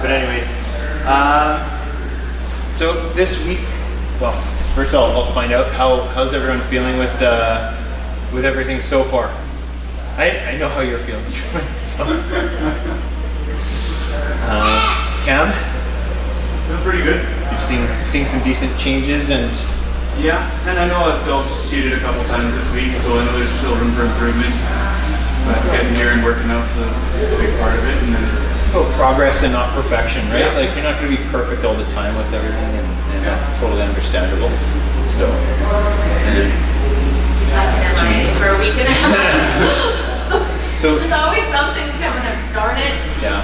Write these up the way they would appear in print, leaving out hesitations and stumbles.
But anyways, so this week, well, first I'll find out how's everyone feeling with everything so far. I know how you're feeling. So, Cam, Feeling pretty good. you're seeing some decent changes, and Yeah, and I know I still cheated a couple times this week, so I know there's still room for improvement. But getting here and working out's a big part of it, and then it's about progress and not perfection, right? Yeah. Like, you're not going to be perfect all the time with everything, and that's totally understandable. So, and then, I've been MIA for a week and a half. so There's always something's coming up, darn it. yeah.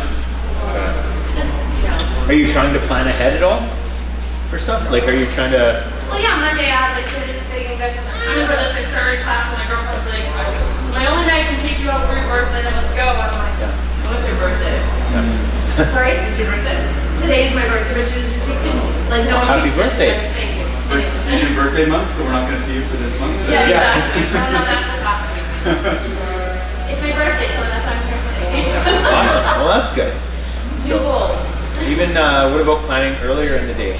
Just, you know. Are you trying to plan ahead at all for stuff? Like, are you trying to? Well, yeah, Monday I had like the big investment. I was for the 6:30 class, and my girlfriend's like, my only night I can take you out for your birthday, then let's go. I'm like, Yeah. what's your birthday? Yeah. Sorry? It's your birthday. Today's my birthday, but she can, like, no one Happy can- birthday. Thank you. it's your birthday month, so we're not going to see you for this month. Yeah, exactly. No, that was last week. It's my birthday, so that's why I'm here today. Awesome. Well, that's good. Two goals. Even what about planning earlier in the day?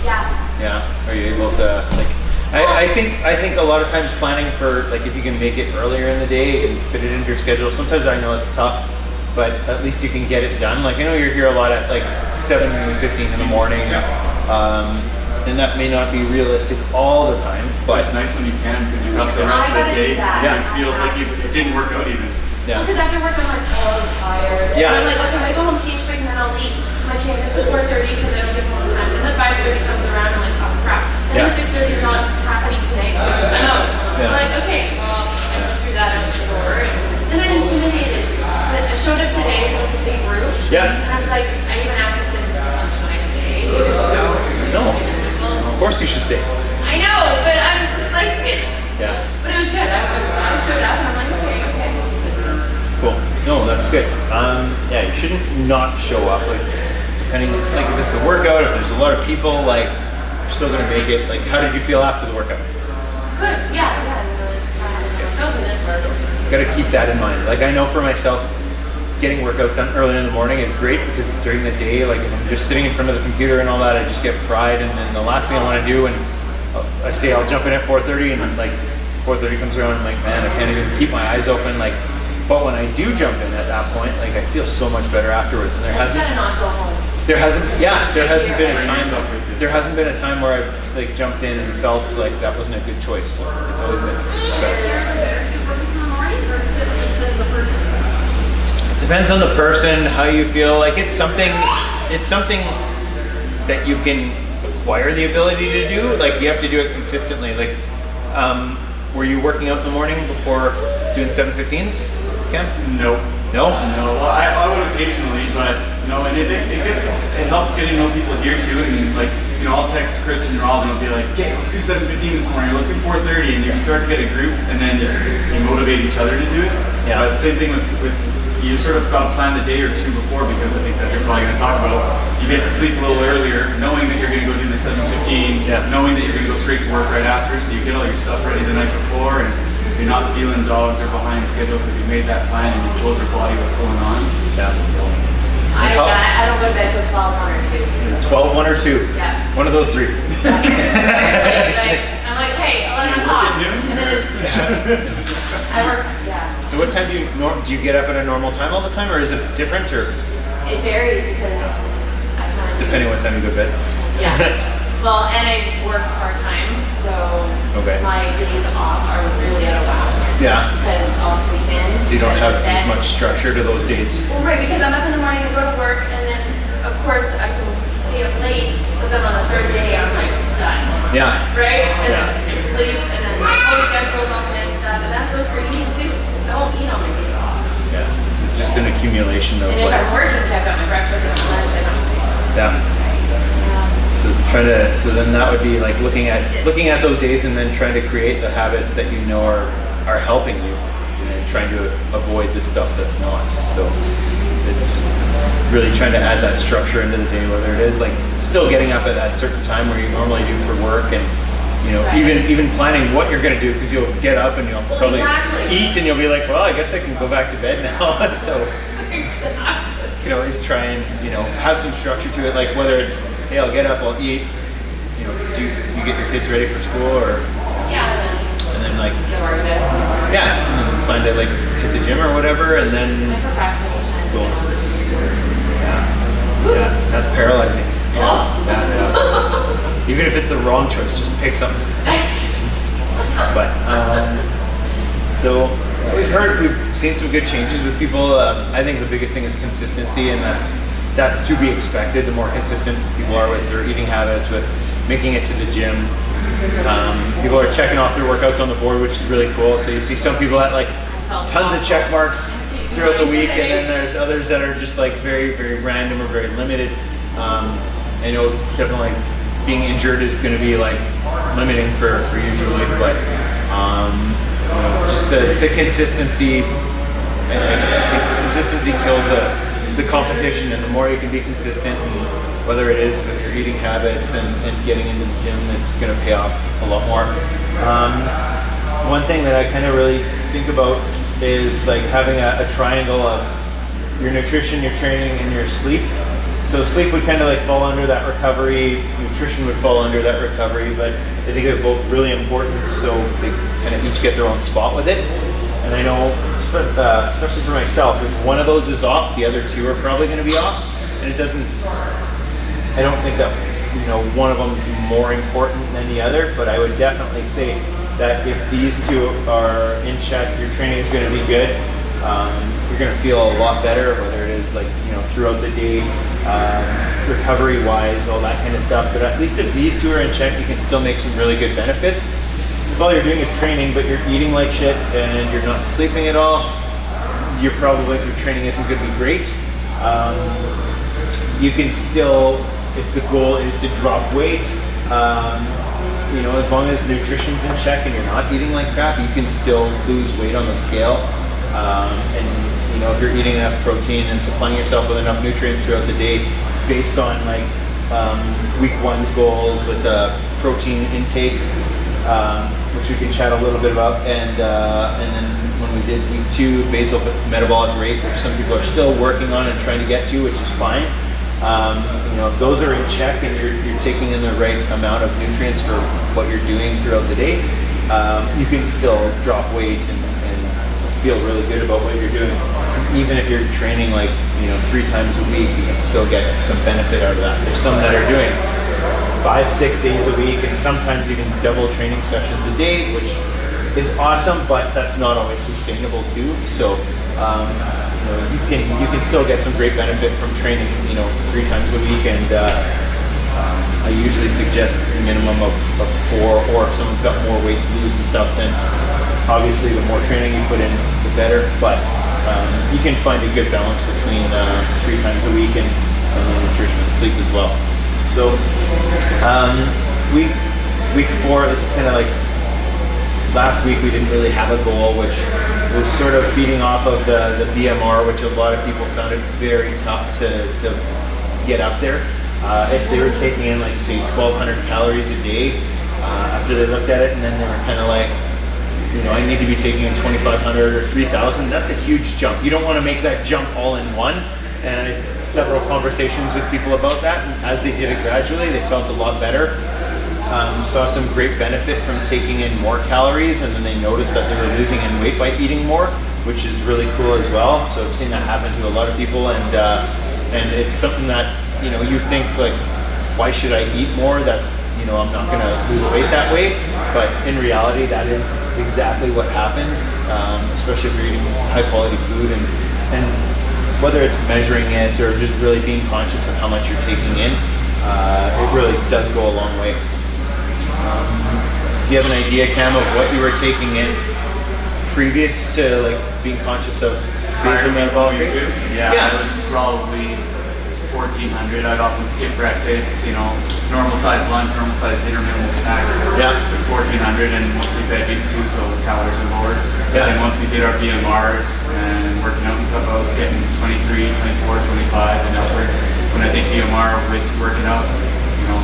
Yeah. Yeah. Are you able to like? I think a lot of times planning for like if you can make it earlier in the day and fit it into your schedule. Sometimes I know it's tough, but at least you can get it done. Like I know you're here a lot at like 7:15 in the morning, and that may not be realistic all the time. But But it's nice when you can because you got the rest of the I gotta day. do that. And it feels like it didn't work out even. yeah, Because after work, I'm like, oh, I'm tired. Yeah. And I'm like, okay, I go home, change quick, and then I'll leave. I'm like, okay, this is 4:30 because I don't get home on time. And then 5:30 comes around, I'm like, oh crap. And Yeah. then 6:30 is not happening tonight, so I'm out. Yeah. I'm like, okay, well, I just threw that out the door. And then I'm intimidated. But I showed up today, it was a big roof. Yeah. And I was like, I even asked this, should I stay? Or should I go? No. Well, of course you should say. I know, but I was just like, Yeah. but it was good. I showed up, and I'm like, okay. Cool. No, that's good. Yeah, you shouldn't not show up. Like, depending, like if it's a workout, if there's a lot of people, like you're still gonna make it. Like, how did you feel after the workout? Good, yeah. Nothing this works. Got to keep that in mind. Like, I know for myself, getting workouts done early in the morning is great because during the day, like if I'm just sitting in front of the computer and all that, I just get fried. And then the last thing I want to do, and I say I'll jump in at 4:30, and then like 4:30 comes around, I'm like, man, I can't even keep my eyes open. Like. But when I do jump in at that point, like I feel so much better afterwards. And there I just hasn't gotta not go home. been a time. Right. There hasn't been a time where I've like jumped in and felt like that wasn't a good choice. So it's always been better. It depends on the person, how you feel. Like it's something that you can acquire the ability to do. Like you have to do it consistently. Like, were you working out in the morning before doing 7:15s, Cam? No. No. No, well, I would occasionally, but no, and it helps getting to know people here too, and like, you know, I'll text Chris and Rob and I'll be like, okay, let's do 7:15 this morning, let's do 4:30, and you can start to get a group, and then you motivate each other to do it. Yeah. But same thing with you sort of got to plan the day or two before, because I think as you're probably going to talk about, you get to sleep a little earlier, knowing that you're going to go do the 7:15, Yeah. knowing that you're going to go straight to work right after, so you get all your stuff ready the night before, and you're not feeling dogged or behind schedule because you made that plan and you told your body what's going on. Yeah. So, I don't go to bed till 12, 1 or 2. 12, 1 or 2. Yeah. One of those three. Seriously, like, I'm like, hey, 11 You work o'clock. at noon? And then it's, I work, yeah. So what time do you get up at a normal time all the time, or is it different, or It varies because I kind of depending what time you go to bed? Yeah. Well, and I work part-time, so Okay. my days off are really out of whack. Yeah. Because I'll sleep in. So you don't have as then- much structure to those days. Well, right, because I'm up in the morning and go to work, and then, of course, I can stay up late, but then on the third day, I'm like, done. Yeah. Right? And then sleep, and then my whole schedule's all messed up, and that goes for eating too. I won't eat on my days off. Yeah. So just an accumulation of And if like. I'm working, I've got my breakfast and my lunch, I don't Yeah. So it's so then that would be like looking at those days and then trying to create the habits that you know are helping you, and then trying to avoid the stuff that's not. So it's really trying to add that structure into the day, whether it is like still getting up at that certain time where you normally do for work, and you know, Right. even planning what you're gonna do, because you'll get up and you'll probably exactly. eat and you'll be like, well, I guess I can go back to bed now. So Exactly. can always try and, you know, have some structure to it. Like whether it's, hey, I'll get up, I'll eat. You know, do you get your kids ready for school, or and then like get organized. yeah, and then plan to like hit the gym or whatever, and then My procrastination. go. Yeah, that's paralyzing. Yeah. Even if it's the wrong choice, just pick something. But so we've seen some good changes with people. I think the biggest thing is consistency, and that's to be expected. The more consistent people are with their eating habits, with making it to the gym, people are checking off their workouts on the board, which is really cool. So you see some people that like tons of check marks throughout the week, and then there's others that are just like very, very random or very limited. I know definitely being injured is going to be like limiting for you, Julie, but you know, just the consistency, the consistency kills the competition, and the more you can be consistent, and whether it is with your eating habits and getting into the gym, that's going to pay off a lot more. One thing that I kind of really think about is like having a triangle of your nutrition, your training, and your sleep. So sleep would kind of like fall under that recovery, nutrition would fall under that recovery, but I think they're both really important, so they kind of each get their own spot with it. And I know, especially for myself, if one of those is off, the other two are probably going to be off. And it doesn't, I don't think that, you know, one of them is more important than the other, but I would definitely say that if these two are in check, your training is going to be good. You're going to feel a lot better, whether it is like, you know, throughout the day, recovery wise, all that kind of stuff. But at least if these two are in check, you can still make some really good benefits. If all you're doing is training, but you're eating like shit and you're not sleeping at all, your training isn't going to be great. You can still, if the goal is to drop weight, you know, as long as nutrition's in check and you're not eating like crap, you can still lose weight on the scale. And you know, if you're eating enough protein and supplying yourself with enough nutrients throughout the day, based on like week one's goals with protein intake, which we can chat a little bit about, and then when we did week 2, basal metabolic rate, which some people are still working on and trying to get to, which is fine. You know, if those are in check and you're taking in the right amount of nutrients for what you're doing throughout the day, you can still drop weight and feel really good about what you're doing. Even if you're training like, you know, 3 times a week, you can still get some benefit out of that. There's some that are doing 5-6 days a week, and sometimes even double training sessions a day, which is awesome, but that's not always sustainable too. So you know, you can still get some great benefit from training, you know, 3 times a week, and I usually suggest a minimum of 4, or if someone's got more weight to lose and stuff, then obviously the more training you put in, the better. But you can find a good balance between 3 times a week and nutrition and sleep as well. So week 4 is kind of like, last week we didn't really have a goal, which was sort of feeding off of the BMR, which a lot of people found it very tough to get up there. If they were taking in like say 1,200 calories a day, after they looked at it, and then they were kind of like, you know, I need to be taking in 2,500 or 3,000. That's a huge jump. You don't want to make that jump all in one. And I had several conversations with people about that, and as they did it gradually, they felt a lot better. Saw some great benefit from taking in more calories, and then they noticed that they were losing in weight by eating more, which is really cool as well. So I've seen that happen to a lot of people, and it's something that, you know, you think like, why should I eat more? That's, you know, I'm not going to lose weight that way. But in reality, that is exactly what happens, especially if you're eating high quality food, and whether it's measuring it or just really being conscious of how much you're taking in, it really does go a long way. Do you have an idea, Cam, of what you were taking in previous to like being conscious of basal metabolic rate? Yeah, it was probably 1,400. I'd often skip breakfast, you know, normal size lunch, normal size dinner, minimal snacks. Yeah. 1,400, and mostly veggies too, so the calories are lower. Yeah. And once we did our BMRs and working out and stuff, I was getting 23, 24, 25 and upwards. When I think BMR with working out, you know,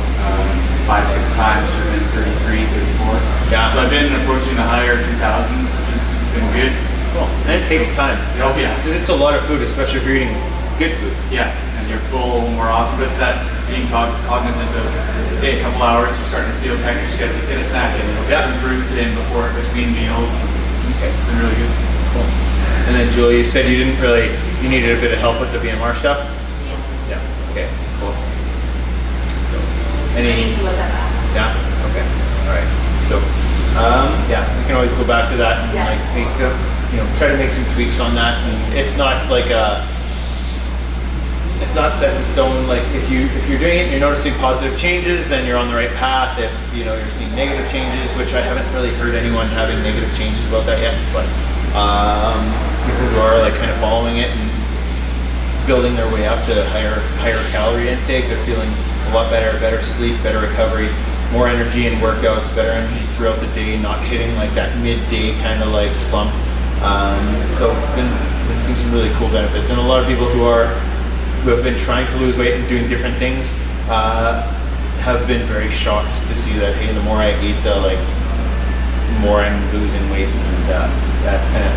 5-6 times, should have been 33, 34. Yeah. So I've been approaching the higher 2000s, which has been good. Cool. And it takes time. Oh yeah. Because it's a lot of food, especially if you're eating Good food. Yeah, and you're full more often, but it's that being cognizant of, hey, a couple hours, you're starting to feel peckish, get a snack in, get some fruits in between meals. Okay. It's been really good. Cool. And then Julie, you said you needed a bit of help with the BMR stuff? Yes. Yeah, okay, cool. So, I need to look at that. Yeah, okay, all right. So, yeah, we can always go back to that and like try to make some tweaks on that. And it's not like it's not set in stone. Like if you're doing it and you're noticing positive changes, then you're on the right path. If you're seeing negative changes, which I haven't really heard anyone having negative changes about that yet, but people who are like kind of following it and building their way up to higher calorie intake, they're feeling a lot better sleep, better recovery, more energy in workouts, better energy throughout the day, not hitting like that midday kind of like slump. So been seeing some really cool benefits, and a lot of people who have been trying to lose weight and doing different things have been very shocked to see that, hey, the more I eat, the more I'm losing weight, and that's kind of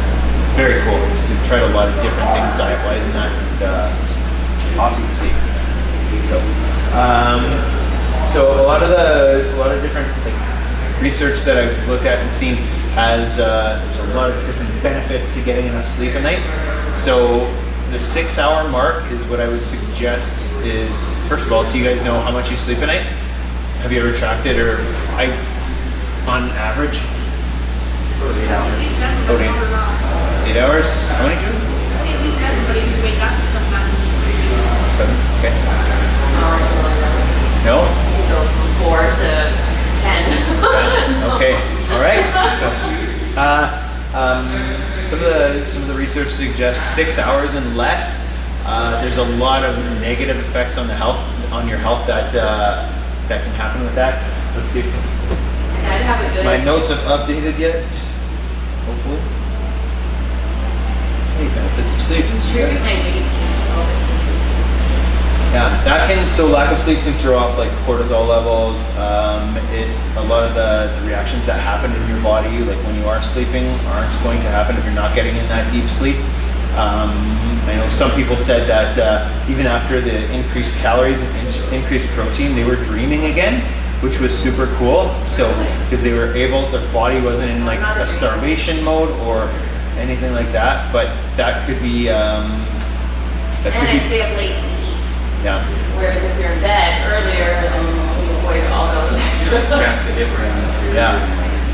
very cool. We've tried a lot of different things diet-wise, and it's awesome to see. So a lot of different research that I've looked at and seen has there's a lot of different benefits to getting enough sleep at night. So the 6-hour mark is what I would suggest is, first of all, do you guys know how much you sleep at night? Have you ever tracked it? Or on average? 8 hours. About 8 hours? How many do you? I say at least 7, but if you wake up sometimes. 7, okay. Hours or whatever. No? You go from 4 to 10. Okay, all right. So, some of the research suggests 6 hours and less. There's a lot of negative effects on your health that can happen with that. Let's see if I'd have a good my notes have updated yet. Hopefully. Hey, benefits of sleep. Contribute my weight to sleep. Yeah, so lack of sleep can throw off like cortisol levels. A lot of the reactions that happen in your body, like when you are sleeping, aren't going to happen if you're not getting in that deep sleep. I know some people said that even after the increased calories and increased protein, they were dreaming again, which was super cool. So because they were their body wasn't in like a starvation mode or anything like that. But that could be. I stay up late and eat. Yeah. Whereas if you're in bed earlier, then you avoid all those extra. Chance to get right into.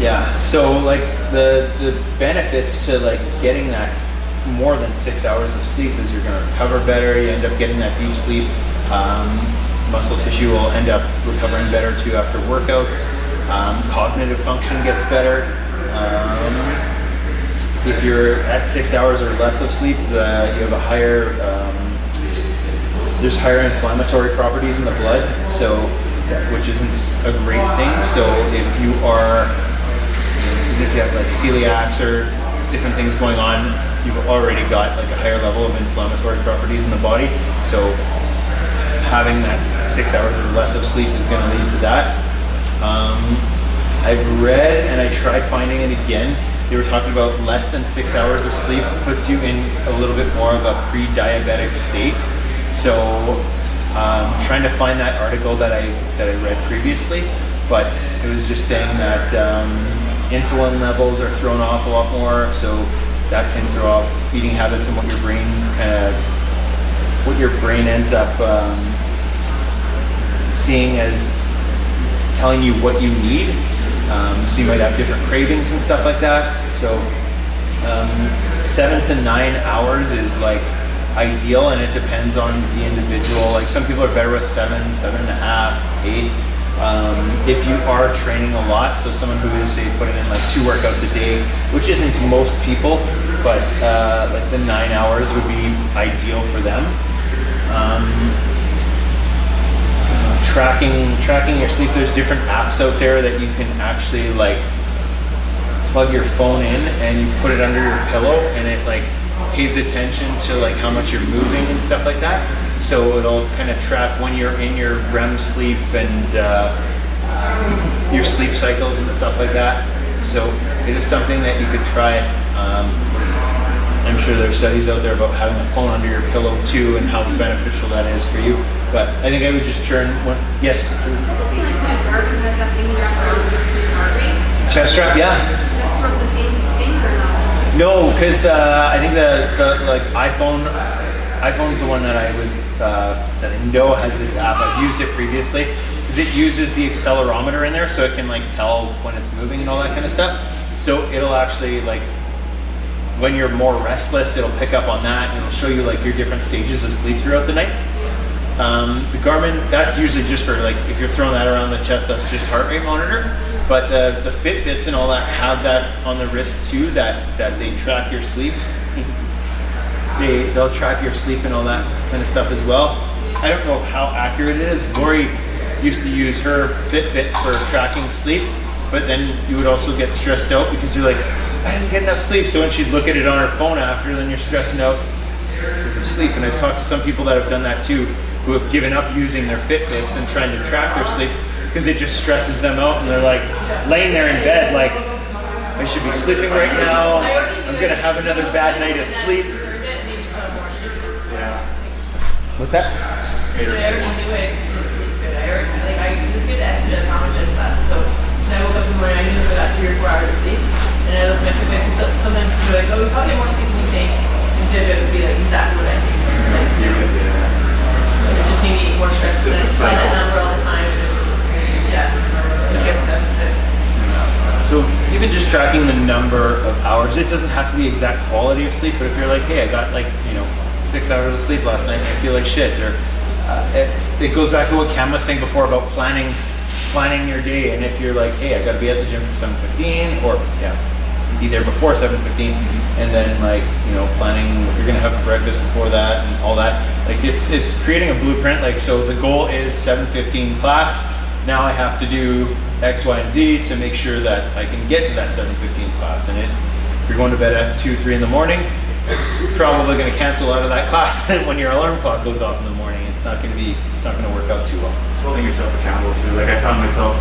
Yeah. So like the benefits to like getting that more than 6 hours of sleep is you're going to recover better. You end up getting that deep sleep. Muscle tissue will end up recovering better too after workouts. Cognitive function gets better. If you're at 6 hours or less of sleep, you have a higher there's higher inflammatory properties in the blood, so which isn't a great thing. So if you have like celiacs or different things going on, you've already got like a higher level of inflammatory properties in the body. So having that 6 hours or less of sleep is going to lead to that. I've read and I tried finding it again. They were talking about less than 6 hours of sleep puts you in a little bit more of a pre-diabetic state. So trying to find that article that I read previously, but it was just saying that insulin levels are thrown off a lot more, so that can throw off eating habits and what your brain ends up seeing as telling you what you need. So you might have different cravings and stuff like that. So 7 to 9 hours is like ideal, and it depends on the individual. Like some people are better with 7, 7.5, 8. If you are training a lot, so someone who is say putting in like 2 workouts a day, which isn't most people, but like the 9 hours would be ideal for them. Tracking your sleep. There's different apps out there that you can actually like plug your phone in and you put it under your pillow, and it like pays attention to like how much you're moving and stuff like that. So it'll kind of track when you're in your REM sleep and your sleep cycles and stuff like that. So it is something that you could try. I'm sure there's studies out there about having a phone under your pillow too, and how beneficial that is for you. But I think I would just turn one. Yes. So the thing like my Garmin has that thing you wrap around your heart rate. Chest strap, yeah. Is that sort of the same thing or not? No, because I think the like iPhone's the one that I was that I know has this app. I've used it previously because it uses the accelerometer in there, so it can like tell when it's moving and all that kind of stuff. So it'll actually like when you're more restless, it'll pick up on that and it'll show you like your different stages of sleep throughout the night. The Garmin, that's usually just for like if you're throwing that around the chest, that's just heart rate monitor. But the Fitbits and all that have that on the wrist too, that they track your sleep. They'll track your sleep and all that kind of stuff as well. I don't know how accurate it is. Lori used to use her Fitbit for tracking sleep, but then you would also get stressed out because you're like, I didn't get enough sleep. So when she'd look at it on her phone after, then you're stressing out because of sleep. And I've talked to some people that have done that too, who have given up using their Fitbits and trying to track their sleep because it just stresses them out, and they're like laying there in bed like, I should be sleeping right now. I'm gonna have another bad night of sleep. Yeah. What's that? I already knew it didn't sleep good. It was good to estimate how much I slept. So when I woke up in the morning, I knew if I got 3 or 4 hours of sleep. And I looked at my Fitbit, because sometimes you're like, oh, you probably have more sleep than you think. And Fitbit would be like exactly what I think. So it just made me more stressed because I saw that number all the time. Yeah, just get obsessed with it. So even just tracking the number of hours, it doesn't have to be exact quality of sleep, but if you're like, hey, I got like, 6 hours of sleep last night and I feel like shit, or it goes back to what Cam was saying before about planning your day. And if you're like, hey, I gotta be at the gym for 7:15, or be there before 7:15, and then like, planning what you're gonna have for breakfast before that and all that, like it's creating a blueprint. Like, so the goal is 7:15 class. Now I have to do X, Y, and Z to make sure that I can get to that 7:15 class. And if you're going to bed at 2, 3 in the morning, you're probably going to cancel out of that class when your alarm clock goes off in the morning. It's not going to work out too well. It's holding yourself accountable too. Like I found myself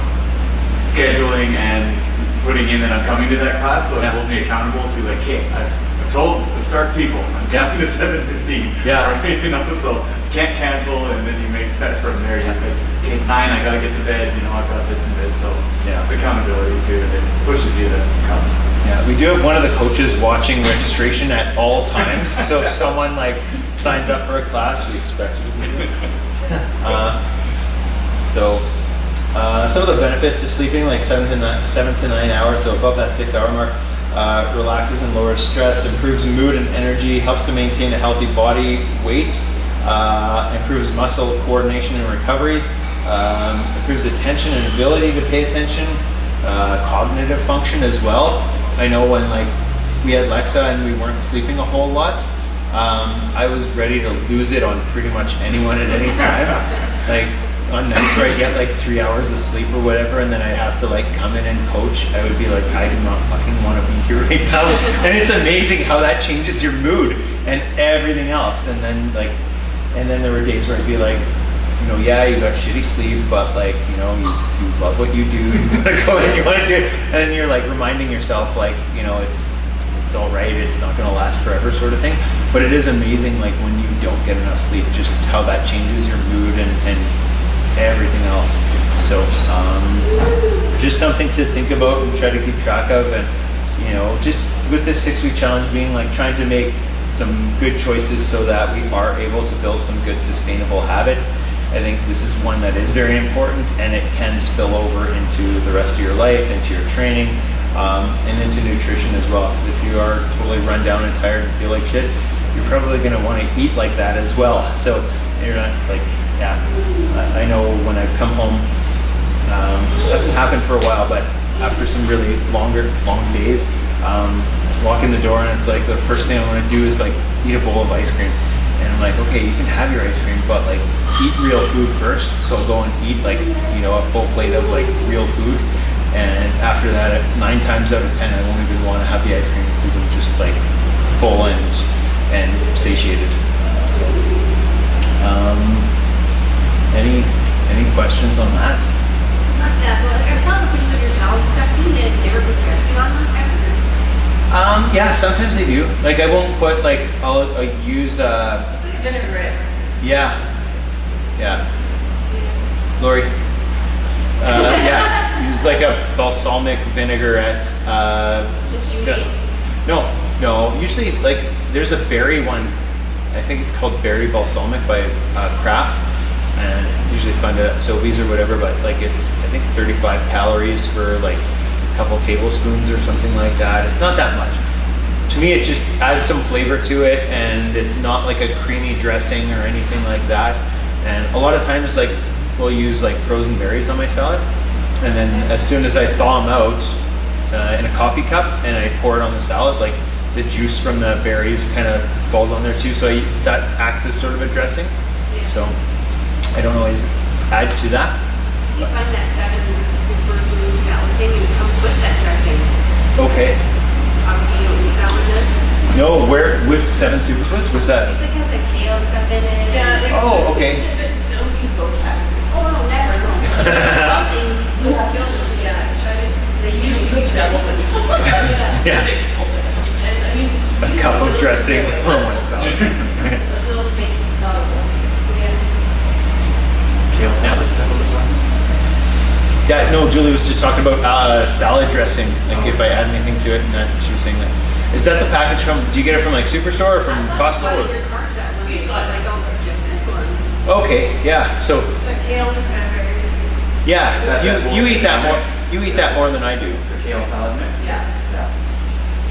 scheduling and putting in that I'm coming to that class, so it holds me accountable to like, hey, I've told the Starke people I'm coming to 7:15. Yeah. Or, so can't cancel, and then you make that from there. You say, okay, it's 9, I gotta get to bed. I've got this and this. So it's accountability too, and it pushes you to come. Yeah, we do have one of the coaches watching registration at all times. So if someone like signs up for a class, we expect you to be there. Some of the benefits to sleeping, like 7 to 9 hours, so above that 6 hour mark, relaxes and lowers stress, improves mood and energy, helps to maintain a healthy body weight, improves muscle coordination and recovery, improves attention and ability to pay attention, cognitive function as well. I know when like we had Lexa and we weren't sleeping a whole lot, I was ready to lose it on pretty much anyone at any time. Like on nights where I get like 3 hours of sleep or whatever, and then I have to like come in and coach, I would be like, I do not fucking want to be here right now. And it's amazing how that changes your mood and everything else. And then there were days where I'd be like, yeah, you got shitty sleep, but like, you love what you do, you want to go and you want to do it. And then you're like reminding yourself like, it's all right, it's not going to last forever sort of thing. But it is amazing like when you don't get enough sleep, just how that changes your mood and everything else. So just something to think about and try to keep track of. And just with this 6-week challenge being like trying to make some good choices so that we are able to build some good sustainable habits. I think this is one that is very important, and it can spill over into the rest of your life, into your training, and into nutrition as well. Because if you are totally run down and tired and feel like shit, you're probably going to want to eat like that as well. So you're not like, I know when I've come home, this hasn't happened for a while, but after some really long days, walk in the door and it's like the first thing I want to do is like eat a bowl of ice cream. And I'm like, okay, you can have your ice cream, but like eat real food first. So I'll go and eat like, a full plate of like real food. And after that, 9 times out of 10, I won't even want to have the ice cream because I'm just like full and satiated. So, any questions on that? Not that, but I saw the pictures of your salad and stuff. Do you never put dressing on them ever? Yeah, sometimes I do. Like I won't put like I'll use It's like vinaigrettes. yeah. Lori. Yeah, use like a balsamic vinaigrette. Just- no. Usually like there's a berry one. I think it's called berry balsamic by Kraft, and usually find it at Sobeys or whatever. But like it's I think 35 calories for like a couple tablespoons or something like that. It's not that much. To me, it just adds some flavor to it, and it's not like a creamy dressing or anything like that. And a lot of times, like we'll use like frozen berries on my salad, and then as soon as I thaw them out in a coffee cup and I pour it on the salad, like the juice from the berries kind of falls on there too. So that acts as sort of a dressing. So I don't always add to that. You find that 7 superfood salad thing, and it comes with that dressing. Okay. Obviously, you don't use that one then. No, where with 7 superfoods? What's that? It's like has like kale and stuff in it. Yeah. Oh, okay. Don't use both packages. Oh no, never. No. Some things still kill them. Yeah, I tried it. They usually switch double. Yeah. And I mean, A cup of dressing on one salad. a little to make it palatable. Kale salad, is that what we're talking about? Yeah, no, Julie was just talking about salad dressing, like if I add anything to it, and that she was saying that. Is that the package from, do you get it from like Superstore or from Costco? But Or? your cart that one. I thought like, oh, get this one. Okay, yeah, so, So kale and cranberries. yeah, That you eat that more, mix. you eat that more than I do. The kale salad mix? Yeah.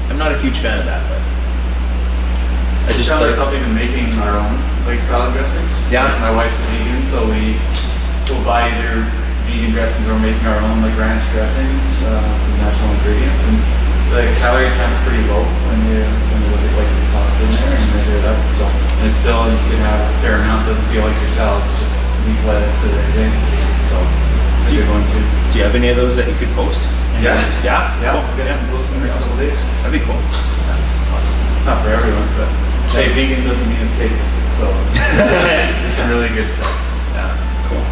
I'm not a huge fan of that, but I Just just found like, ourselves even making our own like salad dressing. Yeah. Like, my wife's a vegan, so we will buy either vegan dressings or making our own like ranch dressings from natural ingredients, and the calorie count's pretty low when you look at like the cost in there and measure it up. So and it's still you can have a fair amount. It doesn't feel like your salad. It's just leaf lettuce and everything. So it's a good one too. do you have any of those that you could post? Yeah. Yeah? Yeah, Cool. we'll get some posting in the next couple days. That'd be cool. Awesome. Not for everyone, but hey, vegan doesn't mean it's tasty. So there's some really good stuff. Yeah, cool.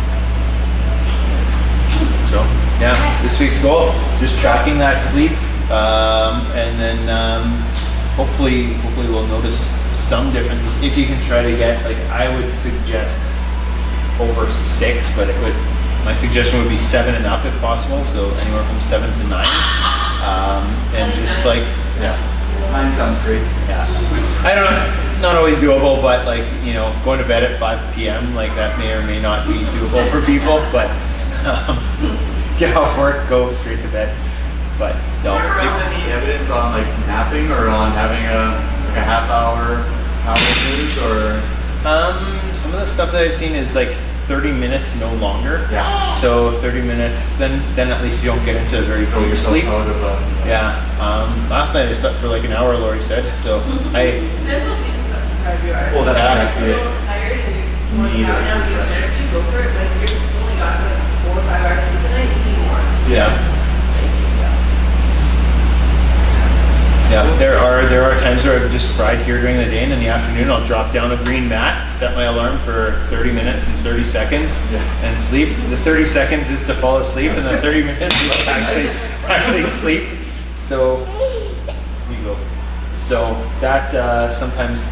So, yeah, this week's goal, just tracking that sleep, and then hopefully we'll notice some differences. If you can try to get, like, I would suggest over 6, but my suggestion would be 7 and up if possible, so anywhere from 7 to 9. And just like, yeah. 9 sounds great. Yeah, I don't know, not always doable, but like, you know, going to bed at 5 p.m., like that may or may not be doable for people, but get off work, go straight to bed. But no, Do you have any evidence on like napping or on having a half hour power snooze or? some of the stuff that I've seen is like 30 minutes, no longer. Yeah. So 30 minutes, then at least you don't get into a very Throw deep yourself sleep. out of a. Yeah. Last night I slept for like an hour, Lori said. So I, Depends on sleeping up to how you are. Well, that's Yeah. If you're a little tired and you want to Need power a down, use refresher. energy, go for it. But if you've only got like 4 or 5 hours sleep a night, you need more. yeah. Yeah, there are times where I've just fried here during the day, and in the afternoon I'll drop down a green mat, set my alarm for 30 minutes and 30 seconds, Yeah. and sleep. The 30 seconds is to fall asleep, and the 30 minutes is to actually sleep. So here you go. So that sometimes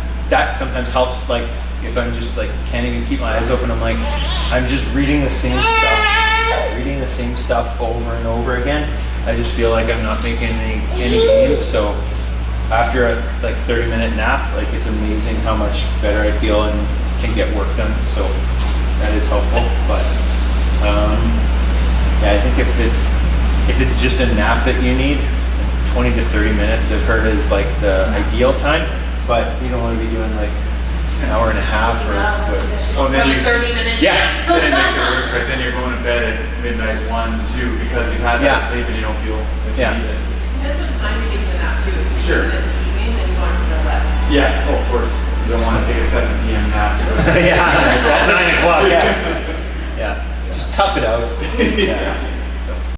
helps. Like if I'm just like can't even keep my eyes open, I'm just reading the same stuff over and over again. I just feel like I'm not making any gains. So after a like 30-minute nap, like it's amazing how much better I feel and can get work done. So that is helpful. But yeah, I think if it's just a nap that you need, 20 to 30 minutes I've heard is like the ideal time. But you don't want to be doing like an hour and a half or what. Oh, then Probably you. 30 minutes. Yeah. Then it makes it worse, right? Then you're going to bed at midnight 1, 2 because you've had that Yeah. sleep and you don't feel like Yeah. you need it. Depends what time you're taking the nap too. If you're Sure. taking it in the evening, then you want to know less. Yeah, oh, of course. You don't want to take a 7 p.m. nap. Yeah, at 9 o'clock. Yeah, yeah. Just tough it out. Yeah.